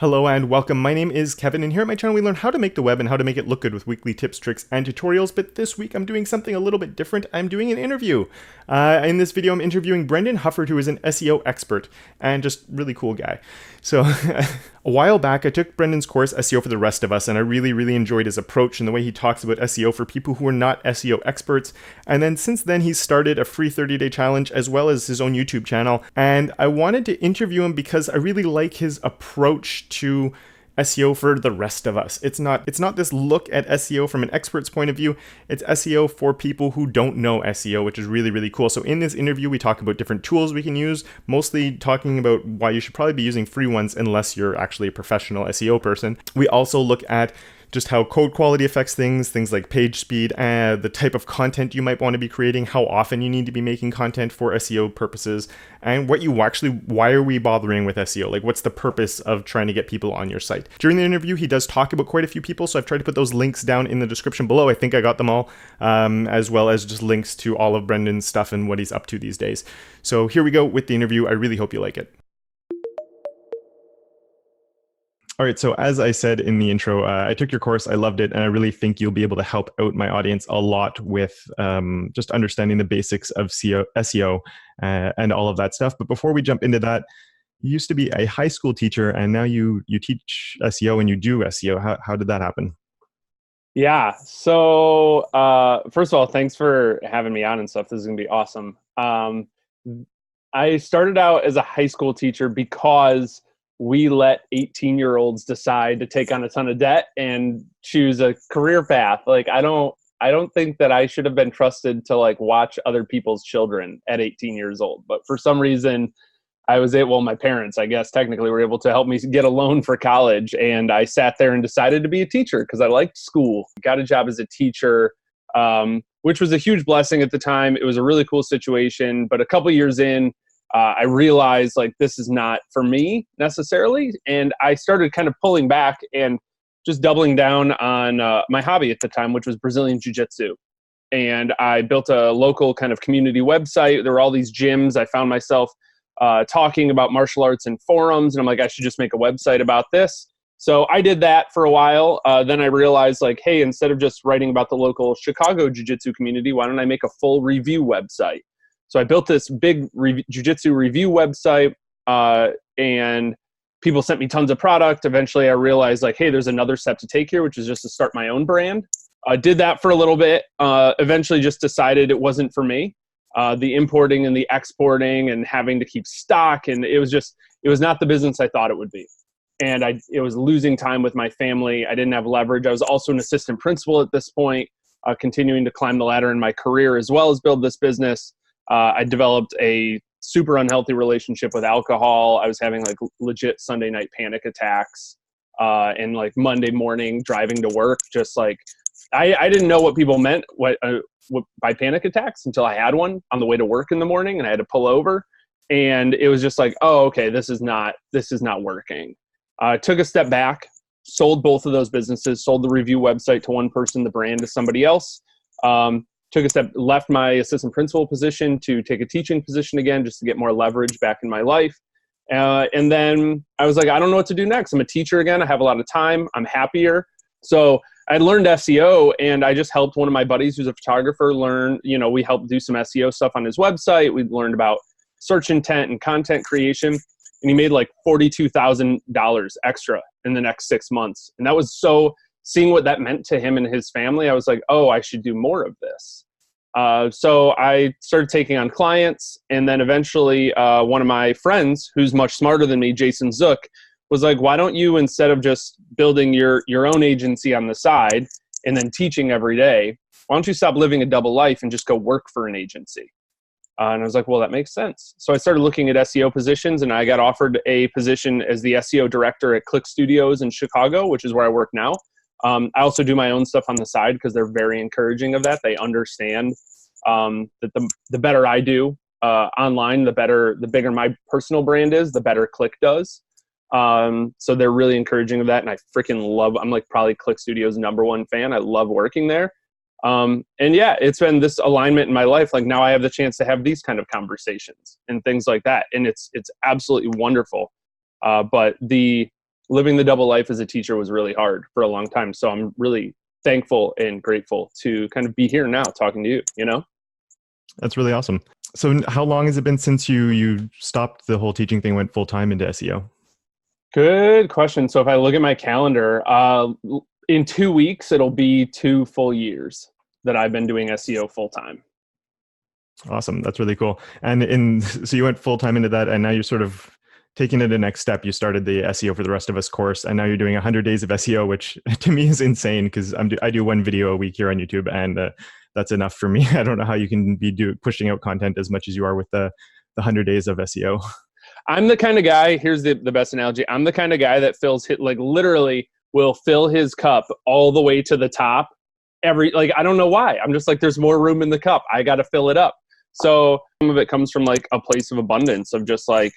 Hello and welcome. My name is Kevin, and here at my channel we learn how to make the web and how to make it look good with weekly tips, tricks, and tutorials. But this week I'm doing something a little bit different. I'm doing an interview. In this video I'm interviewing Brendan Hufford, who is an SEO expert and just really cool guy. So a while back I took Brendan's course SEO for the Rest of Us, and I really enjoyed his approach and the way he talks about SEO for people who are not SEO experts. And then since then he's started a free 30-day challenge as well as his own YouTube channel, and I wanted to interview him because I really like his approach to SEO for the rest of us. It's not this look at SEO from an expert's point of view. It's SEO for people who don't know SEO, which is really cool. So in this interview, we talk about different tools we can use, mostly talking about why you should probably be using free ones unless you're actually a professional SEO person. We also look at just how code quality affects things like page speed, the type of content you might want to be creating, how often you need to be making content for SEO purposes, and why are we bothering with SEO? Like, what's the purpose of trying to get people on your site? During the interview, he does talk about quite a few people, so I've tried to put those links down in the description below. I think I got them all, as well as just links to all of Brendan's stuff and what he's up to these days. So here we go with the interview. I really hope you like it. All right, so as I said in the intro, I took your course, I loved it, and I really think you'll be able to help out my audience a lot with just understanding the basics of SEO and all of that stuff. But before we jump into that, you used to be a high school teacher, and now you teach SEO and you do SEO. How did that happen? Yeah, so first of all, thanks for having me on and stuff. This is going to be awesome. I started out as a high school teacher because we let 18-year-olds decide to take on a ton of debt and choose a career path. Like, I don't think that I should have been trusted to watch other people's children at 18 years old. But for some reason, my parents, I guess, technically were able to help me get a loan for college. And I sat there and decided to be a teacher because I liked school. Got a job as a teacher, which was a huge blessing at the time. It was a really cool situation. But a couple years in, I realized this is not for me necessarily. And I started kind of pulling back and just doubling down on my hobby at the time, which was Brazilian Jiu-Jitsu. And I built a local kind of community website. There were all these gyms. I found myself talking about martial arts in forums. And I'm like, I should just make a website about this. So I did that for a while. Then I realized hey, instead of just writing about the local Chicago Jiu-Jitsu community, why don't I make a full review website? So I built this big jiu-jitsu review website, and people sent me tons of product. Eventually I realized hey, there's another step to take here, which is just to start my own brand. I did that for a little bit, eventually just decided it wasn't for me. The importing and the exporting and having to keep stock, and it was not the business I thought it would be. And it was losing time with my family. I didn't have leverage. I was also an assistant principal at this point, continuing to climb the ladder in my career as well as build this business. I developed a super unhealthy relationship with alcohol. I was having legit Sunday night panic attacks, and Monday morning driving to work. Just I didn't know what people meant by panic attacks until I had one on the way to work in the morning, and I had to pull over. And it was just oh, okay, this is not working. I took a step back, sold both of those businesses, sold the review website to one person, the brand to somebody else. Took a step, left my assistant principal position to take a teaching position again, just to get more leverage back in my life. And then I was I don't know what to do next. I'm a teacher again. I have a lot of time. I'm happier. So I learned SEO, and I just helped one of my buddies who's a photographer learn, we helped do some SEO stuff on his website. We learned about search intent and content creation, and he made $42,000 extra in the next 6 months. And that was seeing what that meant to him and his family, I was oh, I should do more of this. So I started taking on clients, and then eventually one of my friends, who's much smarter than me, Jason Zook, was why don't you, instead of just building your own agency on the side and then teaching every day, why don't you stop living a double life and just go work for an agency? And I was well, that makes sense. So I started looking at SEO positions, and I got offered a position as the SEO director at Click Studios in Chicago, which is where I work now. I also do my own stuff on the side because they're very encouraging of that. They understand that the better I do online, the bigger my personal brand is, the better Click does. So they're really encouraging of that. And I freaking love, I'm probably Click Studios' #1 fan. I love working there. And yeah, it's been this alignment in my life. Now I have the chance to have these kind of conversations and things like that. And it's absolutely wonderful. But the living the double life as a teacher was really hard for a long time. So I'm really thankful and grateful to kind of be here now talking to you, you know? That's really awesome. So how long has it been since you stopped the whole teaching thing, went full time into SEO? Good question. So if I look at my calendar, in 2 weeks, it'll be 2 full years that I've been doing SEO full time. Awesome. That's really cool. So you went full time into that, and now you're sort of taking it a next step. You started the SEO for the Rest of Us course, and now you're doing 100 days of SEO, which to me is insane because I do one video a week here on YouTube, and that's enough for me. I don't know how you can be pushing out content as much as you are with the 100 days of SEO. I'm the kind of guy, here's the best analogy. I'm the kind of guy that literally will fill his cup all the way to the top. I don't know why. I'm just like, there's more room in the cup. I got to fill it up. So some of it comes from like a place of abundance of just like,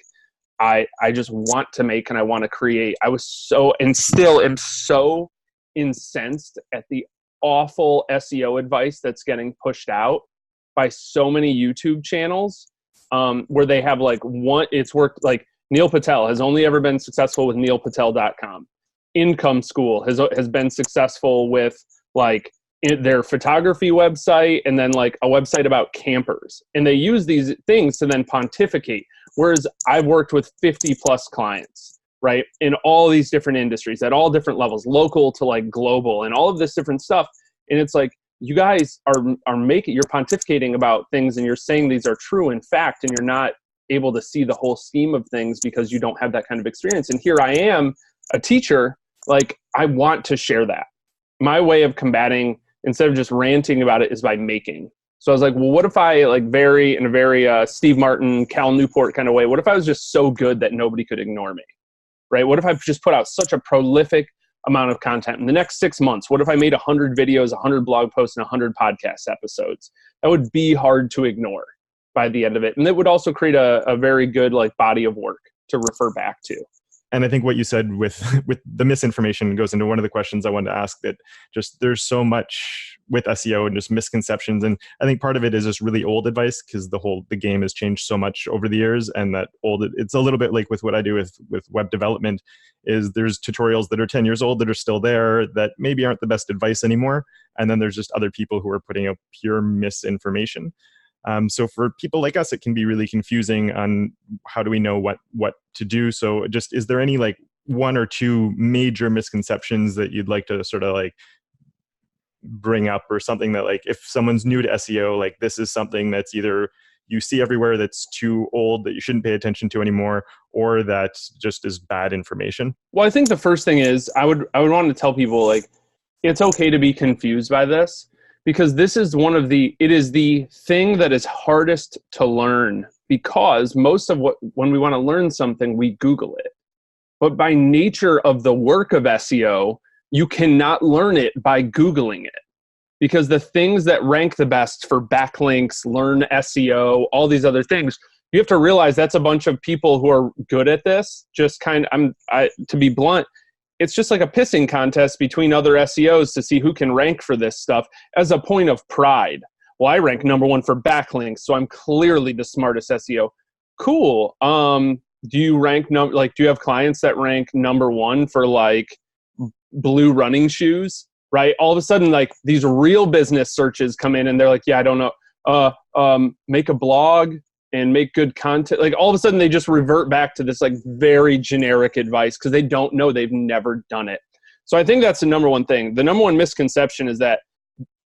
I just want to make and I want to create. I was so, and still am so incensed at the awful SEO advice that's getting pushed out by so many YouTube channels. Where they have like it's worked, like Neil Patel has only ever been successful with neilpatel.com. Income School has been successful with like their photography website and then like a website about campers. And they use these things to then pontificate. Whereas I've worked with 50 plus clients, right? In all these different industries at all different levels, local to like global and all of this different stuff. And it's like, you guys you're pontificating about things and you're saying these are true in fact, and you're not able to see the whole scheme of things because you don't have that kind of experience. And here I am, a teacher, like I want to share that. My way of combating, instead of just ranting about it, is by making. So I was like, well, what if I in a very Steve Martin, Cal Newport kind of way, what if I was just so good that nobody could ignore me, right? What if I just put out such a prolific amount of content in the next 6 months? What if I made 100 videos, 100 blog posts, and 100 podcast episodes? That would be hard to ignore by the end of it. And it would also create a very good like body of work to refer back to. And I think what you said with the misinformation goes into one of the questions I wanted to ask, that just there's so much with SEO and just misconceptions. And I think part of it is just really old advice because the game has changed so much over the years, and it's a little bit like with what I do with web development is there's tutorials that are 10 years old that are still there that maybe aren't the best advice anymore. And then there's just other people who are putting out pure misinformation. So for people like us, it can be really confusing on how do we know what to do. So just, is there any like one or two major misconceptions that you'd like to sort of like bring up, or something that like if someone's new to SEO, like this is something that's either you see everywhere that's too old that you shouldn't pay attention to anymore, or that just is bad information? Well, I think the first thing is I would want to tell people like it's okay to be confused by this, because this is it is the thing that is hardest to learn, because most of when we want to learn something, we Google it. But by nature of the work of SEO, you cannot learn it by Googling it, because the things that rank the best for backlinks, learn SEO, all these other things, you have to realize that's a bunch of people who are good at this. Just to be blunt, it's just like a pissing contest between other SEOs to see who can rank for this stuff as a point of pride. Well, I rank number 1 for backlinks, so I'm clearly the smartest SEO. Cool. Do you rank do you have clients that rank number 1 for like blue running shoes, right? All of a sudden, like these real business searches come in and they're like, yeah, I don't know. Make a blog and make good content. Like all of a sudden they just revert back to this like very generic advice because they don't know, they've never done it. So I think that's the number one thing. The number one misconception is that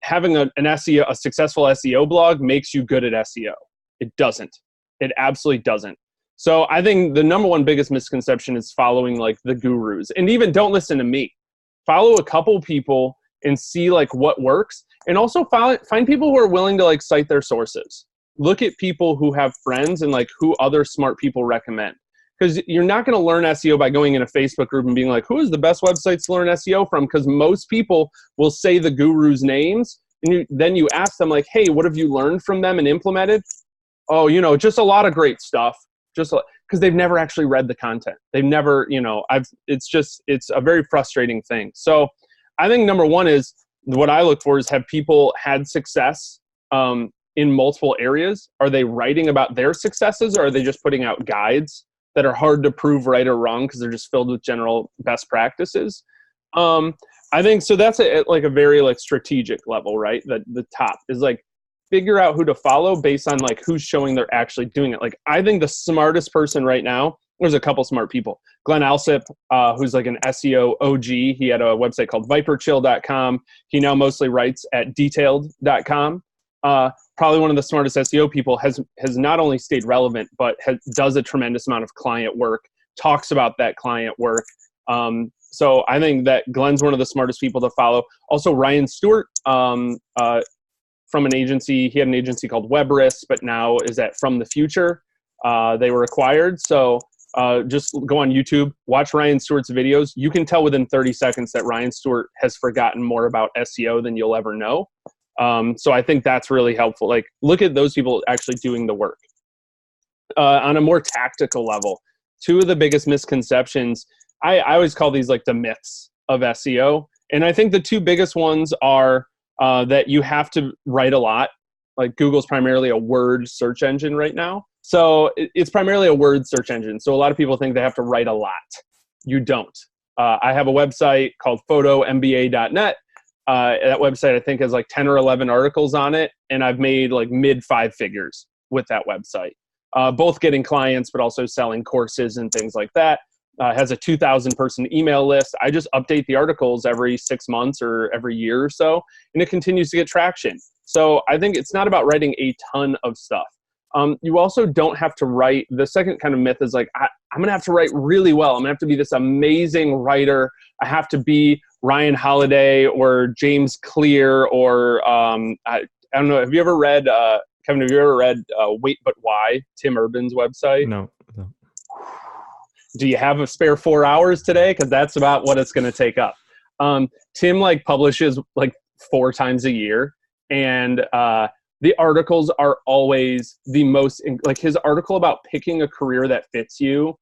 having a successful SEO blog makes you good at SEO. It doesn't. It absolutely doesn't. So I think the number one biggest misconception is following like the gurus. And even don't listen to me. Follow a couple people and see like what works. And also find people who are willing to like cite their sources. Look at people who have friends and like who other smart people recommend. Because you're not going to learn SEO by going in a Facebook group and being like, who is the best websites to learn SEO from? Because most people will say the gurus' names. And then you ask them like, hey, what have you learned from them and implemented? Oh, just a lot of great stuff. Just because they've never actually read the content. They've never, it's a very frustrating thing. So I think number one is what I look for is, have people had success in multiple areas? Are they writing about their successes, or are they just putting out guides that are hard to prove right or wrong because they're just filled with general best practices. I think so. That's at like a very like strategic level, right? The top is like figure out who to follow based on like who's showing they're actually doing it. Like I think the smartest person right now, there's a couple smart people. Glenn Alsip, who's like an SEO OG. He had a website called viperchill.com. He now mostly writes at detailed.com. Probably one of the smartest SEO people, has not only stayed relevant, but does a tremendous amount of client work, talks about that client work. So I think that Glenn's one of the smartest people to follow. Also, Ryan Stewart, from an agency. He had an agency called Webris, but now is at From the Future. They were acquired. So just go on YouTube, watch Ryan Stewart's videos. You can tell within 30 seconds that Ryan Stewart has forgotten more about SEO than you'll ever know. So I think that's really helpful. Like, look at those people actually doing the work. On a more tactical level, two of the biggest misconceptions, I always call these like the myths of SEO. And I think the two biggest ones are that you have to write a lot. Like Google's primarily a word search engine right now. So it's primarily a word search engine. So a lot of people think they have to write a lot. You don't. I have a website called photomba.net. That website, I think, has like 10 or 11 articles on it. And I've made like mid 5 figures with that website, both getting clients, but also selling courses and things like that. Has a 2,000 person email list. I just update the articles every 6 months or every year or so, and it continues to get traction. So I think it's not about writing a ton of stuff. You also don't have to write. The second kind of myth is like, I'm going to have to write really well. I'm going to have to be this amazing writer. I have to be Ryan Holiday or James Clear or I don't know. Have you ever read, Kevin, have you ever read Wait But Why, Tim Urban's website? No. Do you have a spare 4 hours today? Because that's about what it's going to take up. Tim like publishes like 4 times a year, and the articles are always the most like his article about picking a career that fits you.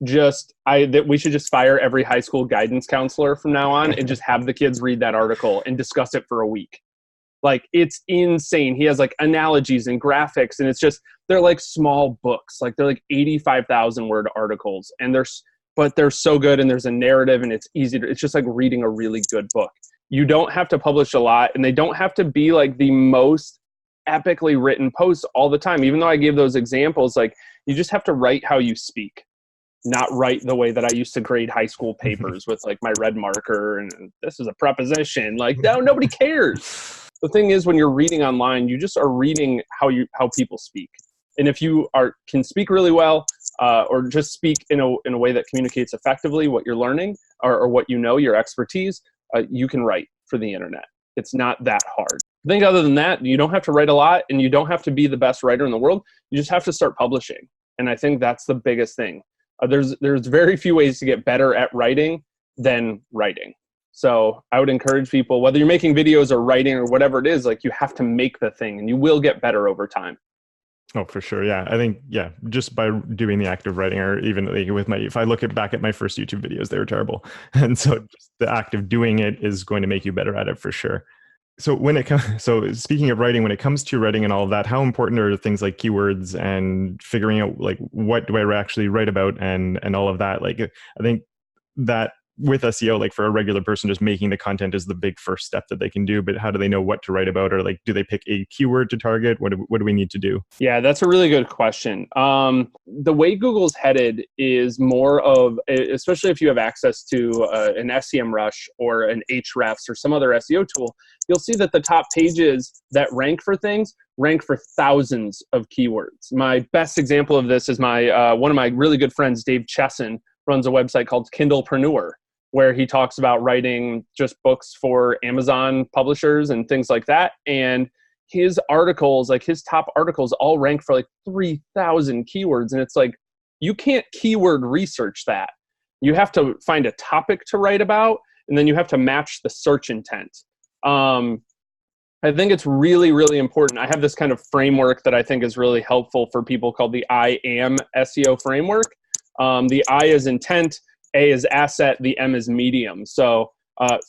That we should just fire every high school guidance counselor from now on and just have the kids read that article and discuss it for a week. Like, it's insane. He has like analogies and graphics, and they're like small books. Like, they're like 85,000 word articles, and they're so good, and there's a narrative, and it's just like reading a really good book. You don't have to publish a lot, and they don't have to be like the most epically written posts all the time. Even though I gave those examples, like, you just have to write how you speak, not write the way that I used to grade high school papers with like my red marker and this is a preposition. Like, no, nobody cares. The thing is, when you're reading online, you just are reading how people speak. And if you can speak really well, or just speak in a way that communicates effectively what you're learning or what you know, your expertise, you can write for the internet. It's not that hard. I think other than that, you don't have to write a lot, and you don't have to be the best writer in the world. You just have to start publishing. And I think that's the biggest thing. There's very few ways to get better at writing than writing. So I would encourage people, whether you're making videos or writing or whatever it is, like, you have to make the thing, and you will get better over time. Oh, for sure. Yeah. I think, just by doing the act of writing, or even like if I look back at my first YouTube videos, they were terrible. And so just the act of doing it is going to make you better at it for sure. So speaking of writing, when it comes to writing and all of that, how important are things like keywords and figuring out like, what do I actually write about and all of that? Like, I think that with SEO, like for a regular person, just making the content is the big first step that they can do. But how do they know what to write about? Or like, do they pick a keyword to target? What do we need to do? Yeah, that's a really good question. The way Google's headed is more of, especially if you have access to an SEMrush or an Ahrefs or some other SEO tool, you'll see that the top pages that rank for things rank for thousands of keywords. My best example of this is one of my really good friends, Dave Chesson, runs a website called Kindlepreneur, where he talks about writing just books for Amazon publishers and things like that. And his articles, like his top articles, all rank for like 3,000 keywords. And it's like, you can't keyword research that. You have to find a topic to write about, and then you have to match the search intent. I think it's really, really important. I have this kind of framework that I think is really helpful for people called the I AM SEO framework. The I is intent, A is asset, the M is medium. So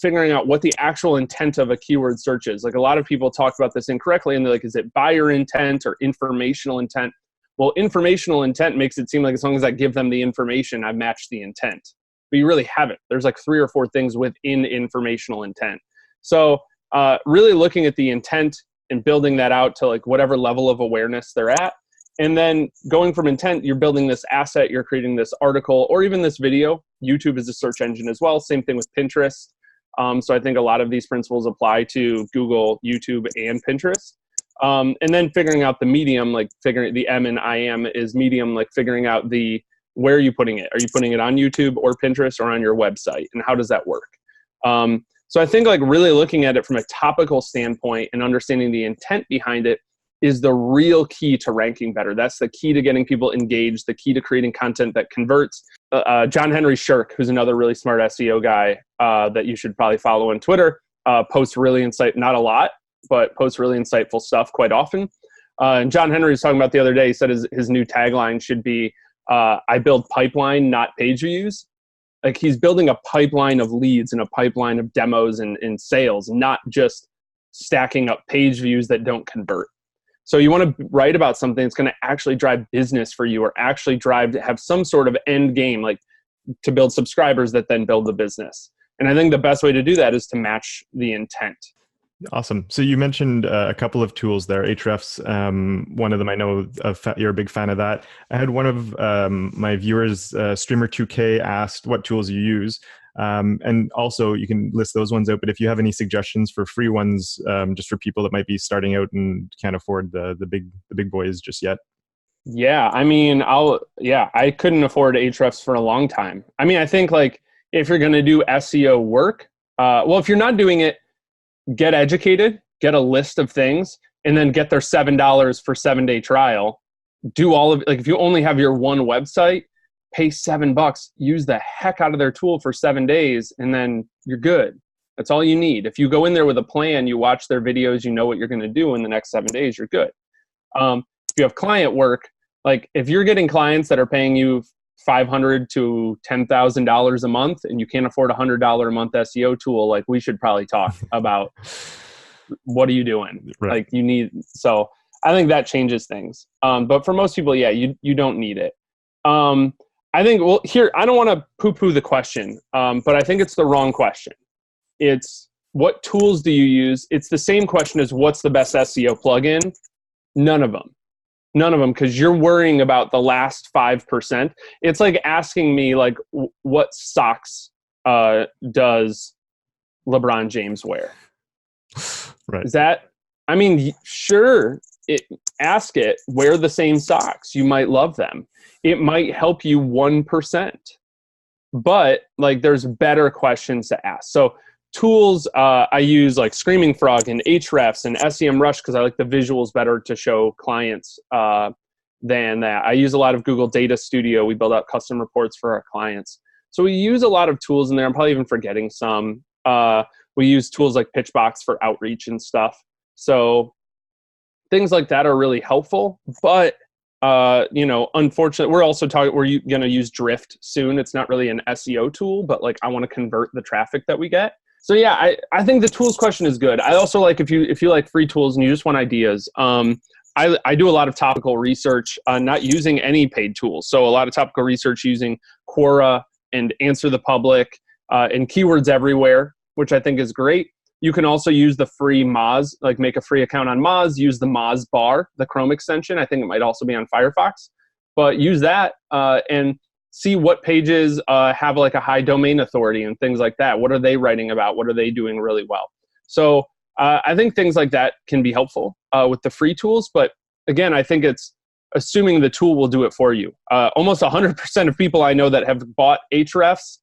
figuring out what the actual intent of a keyword search is. Like, a lot of people talk about this incorrectly, and they're like, is it buyer intent or informational intent? Well, informational intent makes it seem like as long as I give them the information, I've matched the intent. But you really haven't. There's like 3 or 4 things within informational intent. So really looking at the intent and building that out to like whatever level of awareness they're at. And then going from intent, you're building this asset, you're creating this article, or even this video. YouTube is a search engine as well. Same thing with Pinterest. So I think a lot of these principles apply to Google, YouTube, and Pinterest. And then figuring out the medium, like figuring the M and IM is medium, like figuring out where are you putting it? Are you putting it on YouTube or Pinterest or on your website? And how does that work? So I think like really looking at it from a topical standpoint and understanding the intent behind it is the real key to ranking better. That's the key to getting people engaged, the key to creating content that converts. John Henry Shirk, who's another really smart SEO guy that you should probably follow on Twitter, posts really not a lot, but posts really insightful stuff quite often. And John Henry was talking about the other day, he said his new tagline should be, I build pipeline, not page views. Like he's building a pipeline of leads and a pipeline of demos and sales, not just stacking up page views that don't convert. So you want to write about something that's going to actually drive business for you or actually have some sort of end game, like to build subscribers that then build the business. And I think the best way to do that is to match the intent. Awesome. So you mentioned a couple of tools there. Ahrefs, one of them I know you're a big fan of that. I had one of my viewers, Streamer2K, asked what tools you use. And also you can list those ones out, but if you have any suggestions for free ones, just for people that might be starting out and can't afford the big boys just yet. Yeah. I mean, I couldn't afford Ahrefs for a long time. I mean, I think like if you're going to do SEO work, if you're not doing it, get educated, get a list of things, and then get their $7 for 7-day trial. Do all of it. Like if you only have your one website, pay $7, use the heck out of their tool for 7 days, and then you're good. That's all you need. If you go in there with a plan, you watch their videos, you know what you're going to do in the next 7 days, you're good. If you have client work, like if you're getting clients that are paying you $500 to $10,000 a month and you can't afford a $100 a month SEO tool, like we should probably talk about what are you doing? Right. Like you need, so I think that changes things. But for most people, yeah, you don't need it. I think, well, here, I don't want to poo-poo the question, but I think it's the wrong question. It's what tools do you use? It's the same question as what's the best SEO plugin? None of them. None of them, because you're worrying about the last 5%. It's like asking me, like, what socks does LeBron James wear? Right. Is that, I mean, sure, ask it, wear the same socks. You might love them. It might help you 1%. But, like, there's better questions to ask. So, tools, I use like Screaming Frog and Ahrefs and SEMrush because I like the visuals better to show clients than that. I use a lot of Google Data Studio. We build out custom reports for our clients. So we use a lot of tools in there. I'm probably even forgetting some. We use tools like Pitchbox for outreach and stuff. So things like that are really helpful. But unfortunately, we're going to use Drift soon. It's not really an SEO tool, but like I want to convert the traffic that we get. So yeah, I think the tools question is good. I also like if you like free tools and you just want ideas. I do a lot of topical research, not using any paid tools. So a lot of topical research using Quora and Answer the Public and Keywords Everywhere, which I think is great. You can also use the free Moz, like make a free account on Moz, use the Moz bar, the Chrome extension. I think it might also be on Firefox, but use that and see what pages have like a high domain authority and things like that. What are they writing about? What are they doing really well? So I think things like that can be helpful with the free tools. But again, I think it's assuming the tool will do it for you. Almost 100% of people I know that have bought Ahrefs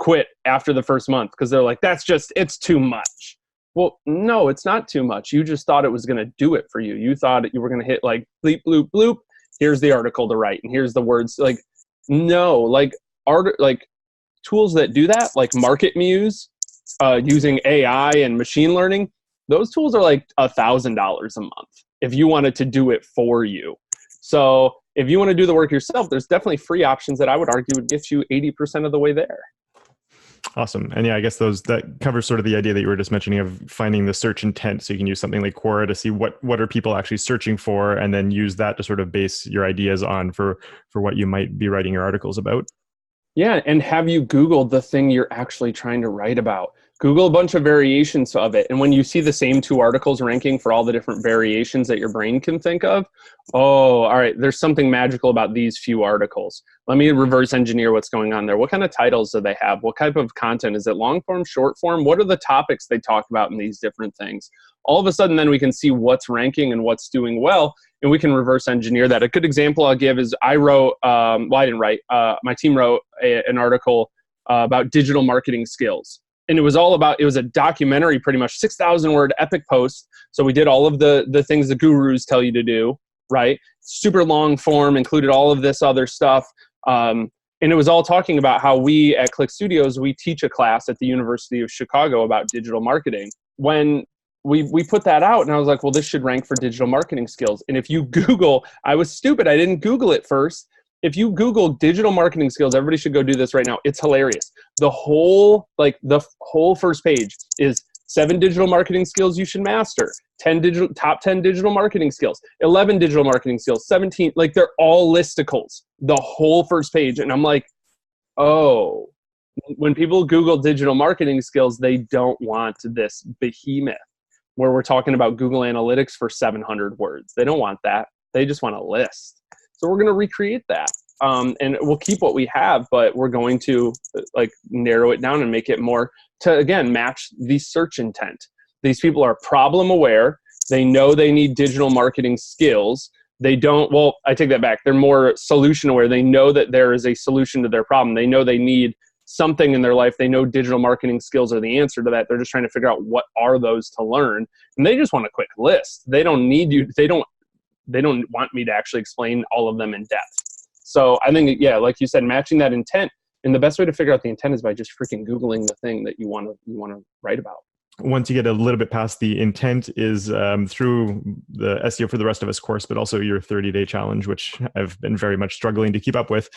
quit after the first month because they're like, it's too much. Well, no, it's not too much. You just thought it was going to do it for you. You thought you were going to hit like bleep, bloop, bloop. Here's the article to write. And here's the words. Like, no, like tools that do that, like Market Muse, using AI and machine learning, those tools are like $1,000 a month if you wanted to do it for you. So if you want to do the work yourself, there's definitely free options that I would argue would get you 80% of the way there. Awesome. And yeah, I guess that covers sort of the idea that you were just mentioning of finding the search intent. So you can use something like Quora to see what are people actually searching for, and then use that to sort of base your ideas on for what you might be writing your articles about. Yeah, and have you Googled the thing you're actually trying to write about? Google a bunch of variations of it. And when you see the same two articles ranking for all the different variations that your brain can think of, oh, all right, there's something magical about these few articles. Let me reverse engineer what's going on there. What kind of titles do they have? What type of content? Is it long form, short form? What are the topics they talk about in these different things? All of a sudden, then we can see what's ranking and what's doing well, and we can reverse engineer that. A good example I'll give is I wrote, well, I didn't write, my team wrote an article about digital marketing skills. And it was a documentary, pretty much 6,000 word epic post. So we did all of the things the gurus tell you to do, right? Super long form, included all of this other stuff. And it was all talking about how we at Click Studios, we teach a class at the University of Chicago about digital marketing. When we put that out, and I was like, well, this should rank for digital marketing skills. And if you Google, I was stupid, I didn't Google it first. If you Google digital marketing skills, everybody should go do this right now. It's hilarious. The whole first page is 7 digital marketing skills you should master, top 10 digital marketing skills, 11 digital marketing skills, 17, like they're all listicles, the whole first page. And I'm like, oh, when people Google digital marketing skills, they don't want this behemoth where we're talking about Google Analytics for 700 words. They don't want that. They just want a list. So we're going to recreate that. And we'll keep what we have, but we're going to narrow it down and make it more to, again, match the search intent. These people are problem aware. They know they need digital marketing skills. They don't, well, I take that back. They're more solution aware. They know that there is a solution to their problem. They know they need something in their life. They know digital marketing skills are the answer to that. They're just trying to figure out what are those to learn. And they just want a quick list. They don't need you. They don't want me to actually explain all of them in depth. So I think, yeah, like you said, matching that intent. And the best way to figure out the intent is by just freaking Googling the thing that you want to write about. Once you get a little bit past the intent is through the SEO for the Rest of Us course, but also your 30-day challenge, which I've been very much struggling to keep up with.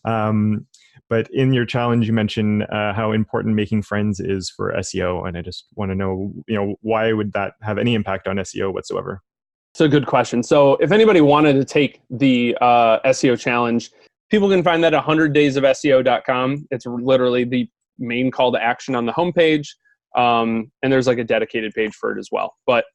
But in your challenge, you mentioned how important making friends is for SEO. And I just want to know, why would that have any impact on SEO whatsoever? It's a good question. So if anybody wanted to take the SEO challenge, people can find that at 100daysofseo.com. It's literally the main call to action on the homepage. And there's like a dedicated page for it as well. But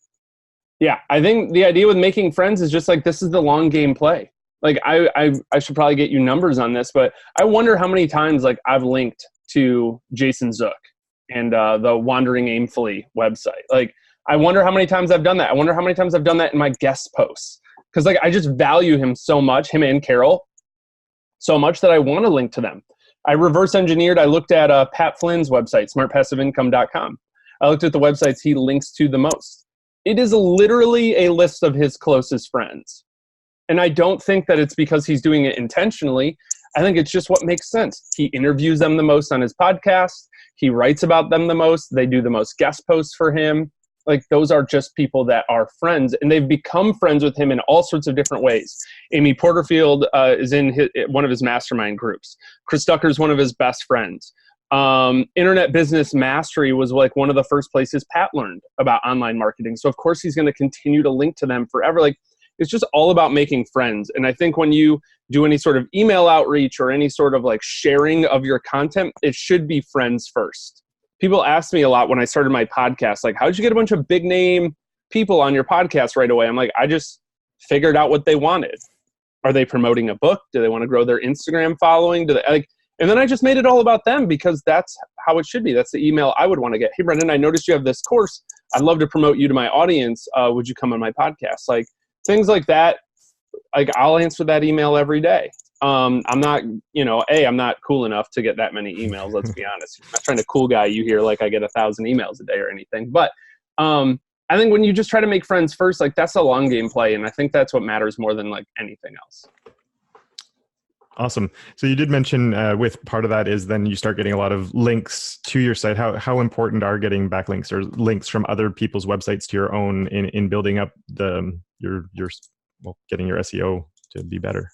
yeah, I think the idea with making friends is just like, this is the long game play. Like I should probably get you numbers on this, but I wonder how many times like I've linked to Jason Zook and the Wandering Aimfully website. Like, I wonder how many times I've done that. I wonder how many times I've done that in my guest posts. Because like I just value him so much, him and Carol, so much that I want to link to them. I reverse engineered. I looked at Pat Flynn's website, smartpassiveincome.com. I looked at the websites he links to the most. It is literally a list of his closest friends. And I don't think that it's because he's doing it intentionally. I think it's just what makes sense. He interviews them the most on his podcast. He writes about them the most. They do the most guest posts for him. Like those are just people that are friends, and they've become friends with him in all sorts of different ways. Amy Porterfield is in one of his mastermind groups. Chris Ducker is one of his best friends. Internet Business Mastery was like one of the first places Pat learned about online marketing. So of course he's going to continue to link to them forever. Like it's just all about making friends. And I think when you do any sort of email outreach or any sort of like sharing of your content, it should be friends first. People ask me a lot when I started my podcast, like, how'd you get a bunch of big name people on your podcast right away? I'm like, I just figured out what they wanted. Are they promoting a book? Do they want to grow their Instagram following? Do they like? And then I just made it all about them because that's how it should be. That's the email I would want to get. Hey, Brendan, I noticed you have this course. I'd love to promote you to my audience. Would you come on my podcast? Like things like that. Like I'll answer that email every day. I'm not, I'm not cool enough to get that many emails. Let's be honest. I'm not trying to cool guy you here like I get 1,000 emails a day or anything. But I think when you just try to make friends first, like that's a long game play. And I think that's what matters more than like anything else. Awesome. So you did mention with part of that is then you start getting a lot of links to your site. How important are getting backlinks or links from other people's websites to your own in building up getting your SEO to be better?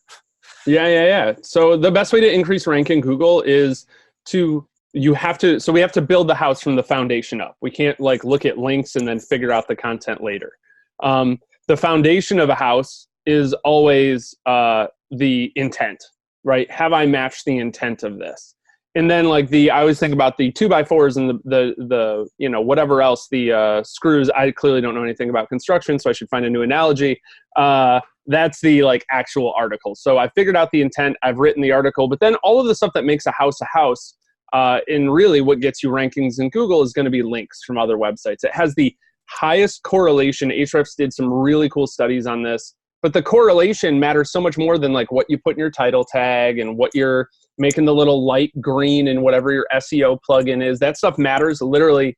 Yeah. So the best way to increase rank in Google is to we have to build the house from the foundation up. We can't like look at links and then figure out the content later. The foundation of a house is always the intent, right? Have I matched the intent of this? And then like I always think about the 2x4s and the whatever else, the screws. I clearly don't know anything about construction, so I should find a new analogy. That's the like actual article. So I figured out the intent, I've written the article, but then all of the stuff that makes a house, and really what gets you rankings in Google is going to be links from other websites. It has the highest correlation. Ahrefs did some really cool studies on this, but the correlation matters so much more than like what you put in your title tag and what you're making the little light green and whatever your SEO plugin is. That stuff matters literally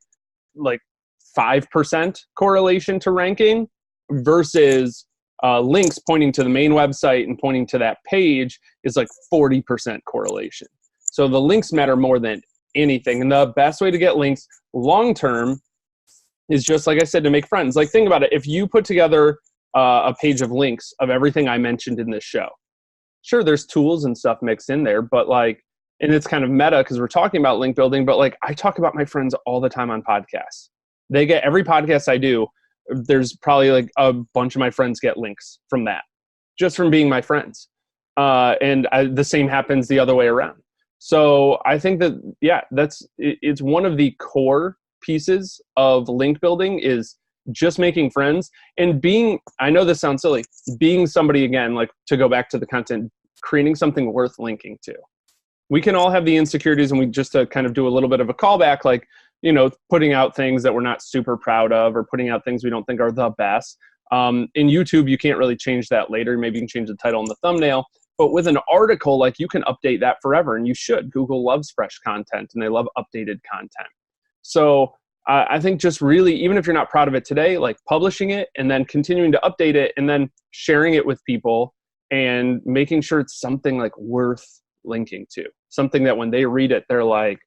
like 5% correlation to ranking versus links pointing to the main website and pointing to that page is like 40% correlation. So the links matter more than anything. And the best way to get links long-term is just, like I said, to make friends. Like think about it. If you put together a page of links of everything I mentioned in this show, sure, there's tools and stuff mixed in there, but like, and it's kind of meta because we're talking about link building, but like I talk about my friends all the time on podcasts. They get every podcast I do. There's probably like a bunch of my friends get links from that, just from being my friends. The same happens the other way around. So I think that, yeah, it's one of the core pieces of link building is just making friends and being, I know this sounds silly, being somebody, again, like to go back to the content, creating something worth linking to. We can all have the insecurities, and we just to kind of do a little bit of a callback, like, putting out things that we're not super proud of or putting out things we don't think are the best. In YouTube, you can't really change that later. Maybe you can change the title and the thumbnail. But with an article, like you can update that forever, and you should. Google loves fresh content, and they love updated content. So I think just really, even if you're not proud of it today, like publishing it and then continuing to update it and then sharing it with people and making sure it's something like worth linking to. Something that when they read it, they're like,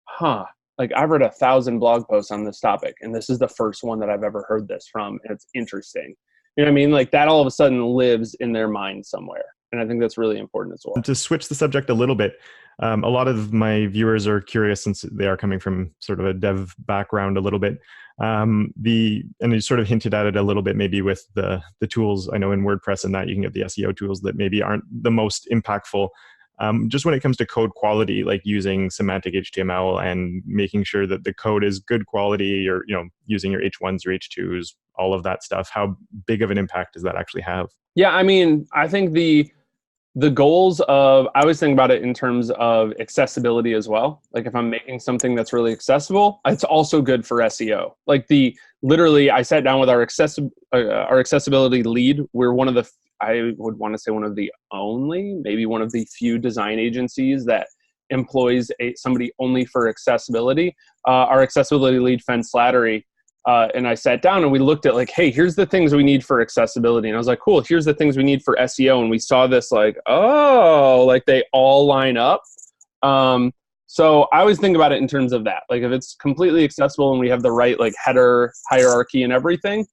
huh, like I've read 1,000 blog posts on this topic, and this is the first one that I've ever heard this from, and it's interesting. You know what I mean? Like that all of a sudden lives in their mind somewhere. And I think that's really important as well. To switch the subject a little bit, a lot of my viewers are curious, since they are coming from sort of a dev background a little bit. And you sort of hinted at it a little bit, maybe with the tools. I know in WordPress and that you can get the SEO tools that maybe aren't the most impactful. Just when it comes to code quality, like using semantic HTML and making sure that the code is good quality, or using your H1s or H2s, all of that stuff, how big of an impact does that actually have? Yeah, I mean, I think the goals of, I always think about it in terms of accessibility as well. Like if I'm making something that's really accessible, it's also good for SEO. Like literally, I sat down with our accessibility lead. We're one of the, I would want to say one of the only, maybe one of the few design agencies that employs somebody only for accessibility. Our accessibility lead, Fen Slattery, and I sat down and we looked at like, hey, here's the things we need for accessibility. And I was like, cool, here's the things we need for SEO. And we saw this like, oh, like they all line up. So I always think about it in terms of that. Like if it's completely accessible and we have the right like header hierarchy and everything,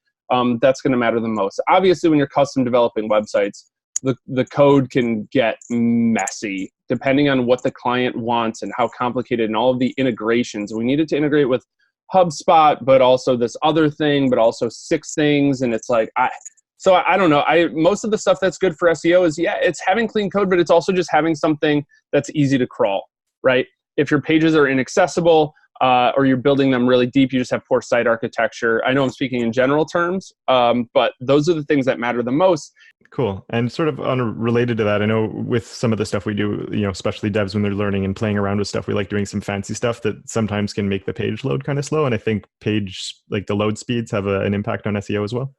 that's going to matter the most. Obviously, when you're custom developing websites, the code can get messy depending on what the client wants and how complicated and all of the integrations. We needed to integrate with HubSpot, but also this other thing, but also 6 things. And it's like, I don't know. Most of the stuff that's good for SEO is, yeah, it's having clean code, but it's also just having something that's easy to crawl, right? If your pages are inaccessible, or you're building them really deep, you just have poor site architecture. I know I'm speaking in general terms, but those are the things that matter the most. Cool. And sort of unrelated to that, I know with some of the stuff we do, especially devs when they're learning and playing around with stuff, we like doing some fancy stuff that sometimes can make the page load kind of slow. And I think the load speeds have an impact on SEO as well.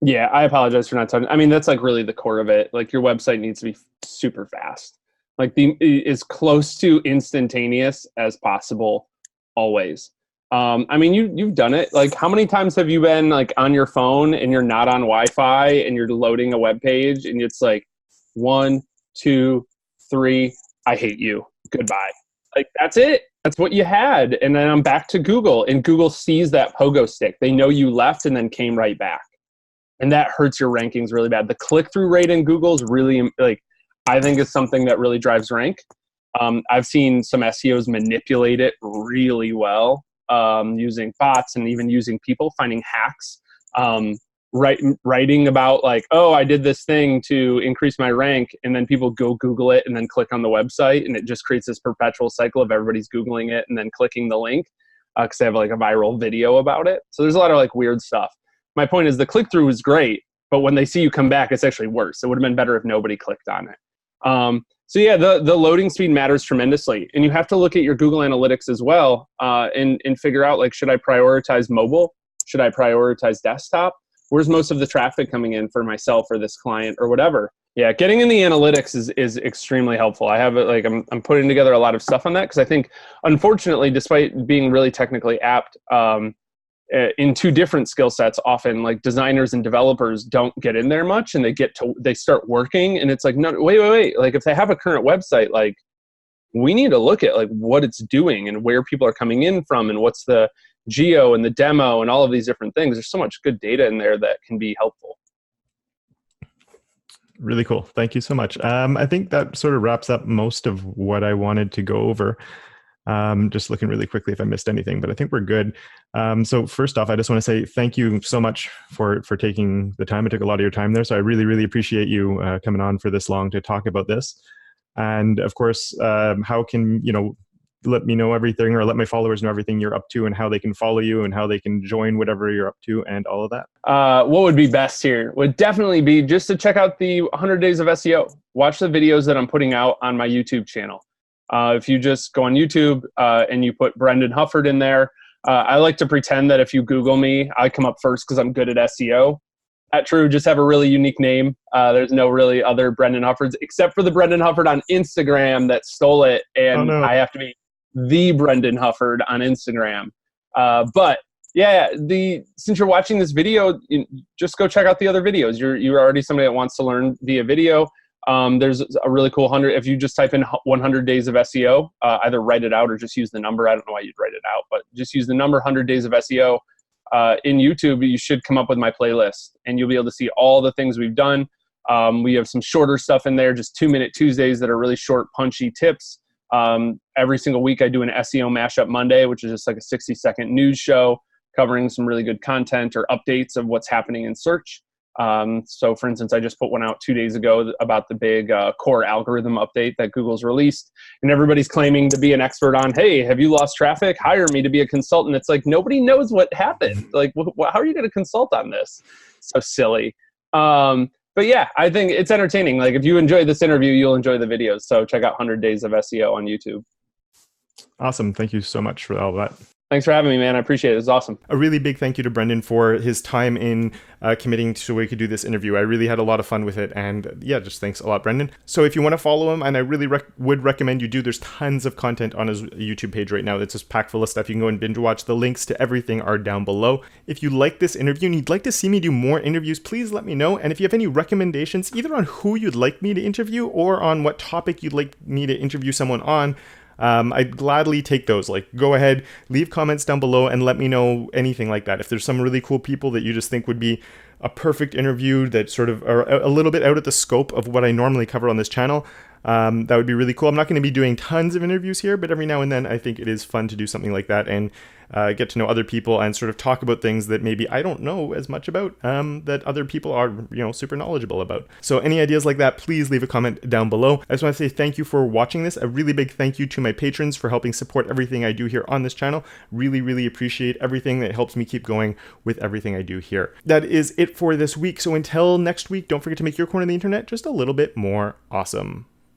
Yeah, I apologize for not talking. I mean, that's like really the core of it. Like your website needs to be super fast, like as close to instantaneous as possible, always. I mean, you've done it. Like, how many times have you been like on your phone and you're not on Wi-Fi and you're loading a web page and it's like 1, 2, 3, I hate you, goodbye. Like that's it. That's what you had. And then I'm back to Google, and Google sees that pogo stick. They know you left and then came right back. And that hurts your rankings really bad. The click-through rate in Google is really, like, I think it's something that really drives rank. I've seen some SEOs manipulate it really well, using bots and even using people, finding hacks, writing about like, oh, I did this thing to increase my rank, and then people go Google it and then click on the website, and it just creates this perpetual cycle of everybody's Googling it and then clicking the link because they have like a viral video about it. So there's a lot of like weird stuff. My point is the click-through is great, but when they see you come back, it's actually worse. It would have been better if nobody clicked on it. So yeah, the loading speed matters tremendously, and you have to look at your Google Analytics as well, and figure out like, should I prioritize mobile? Should I prioritize desktop? Where's most of the traffic coming in for myself or this client or whatever? Yeah, getting in the analytics is extremely helpful. I have it like I'm putting together a lot of stuff on that because I think, unfortunately, despite being really technically apt, in two different skill sets, often like designers and developers don't get in there much, and they start working, and it's like, no, wait. Like if they have a current website, like we need to look at like what it's doing and where people are coming in from and what's the geo and the demo and all of these different things. There's so much good data in there that can be helpful. Really cool. Thank you so much. I think that sort of wraps up most of what I wanted to go over. Just looking really quickly if I missed anything, but I think we're good. So first off, I just want to say thank you so much for taking the time. It took a lot of your time there. So I really, really appreciate you coming on for this long to talk about this. And of course, how can, let me know everything, or let my followers know everything you're up to and how they can follow you and how they can join whatever you're up to and all of that? What would be best here would definitely be just to check out the 100 Days of SEO. Watch the videos that I'm putting out on my YouTube channel. If you just go on YouTube and you put Brendan Hufford in there, I like to pretend that if you Google me, I come up first because I'm good at SEO. Not true, just have a really unique name. There's no really other Brendan Huffords, except for the Brendan Hufford on Instagram that stole it, and I have to be the Brendan Hufford on Instagram. But yeah, since you're watching this video, just go check out the other videos. You're already somebody that wants to learn via video. There's a really cool 100, if you just type in 100 days of SEO, either write it out or just use the number. I don't know why you'd write it out, but just use the number 100 days of SEO. In YouTube, you should come up with my playlist, and you'll be able to see all the things we've done. We have some shorter stuff in there, just 2-minute Tuesdays that are really short, punchy tips. Every single week I do an SEO Mashup Monday, which is just like a 60-second news show covering some really good content or updates of what's happening in search. So for instance, I just put one out 2 days ago about the big core algorithm update that Google's released, and everybody's claiming to be an expert on, hey, have you lost traffic? Hire me to be a consultant. It's like, nobody knows what happened. Like, how are you going to consult on this? So silly. But yeah, I think it's entertaining. Like if you enjoy this interview, you'll enjoy the videos. So check out 100 Days of SEO on YouTube. Awesome. Thank you so much for all that. Thanks for having me, man. I appreciate it. It was awesome. A really big thank you to Brendan for his time in committing so we could do this interview. I really had a lot of fun with it. And yeah, just thanks a lot, Brendan. So if you want to follow him, and I really would recommend you do, there's tons of content on his YouTube page right now that's just packed full of stuff. You can go and binge watch. The links to everything are down below. If you like this interview and you'd like to see me do more interviews, please let me know. And if you have any recommendations, either on who you'd like me to interview or on what topic you'd like me to interview someone on, I'd gladly take those. Like, go ahead, leave comments down below and let me know anything like that. If there's some really cool people that you just think would be a perfect interview that sort of are a little bit out of the scope of what I normally cover on this channel, that would be really cool. I'm not going to be doing tons of interviews here, but every now and then I think it is fun to do something like that and get to know other people and sort of talk about things that maybe I don't know as much about, that other people are, super knowledgeable about. So any ideas like that, please leave a comment down below. I just want to say thank you for watching this. A really big thank you to my patrons for helping support everything I do here on this channel. Really, really appreciate everything that helps me keep going with everything I do here. That is it for this week. So until next week, don't forget to make your corner of the internet just a little bit more awesome.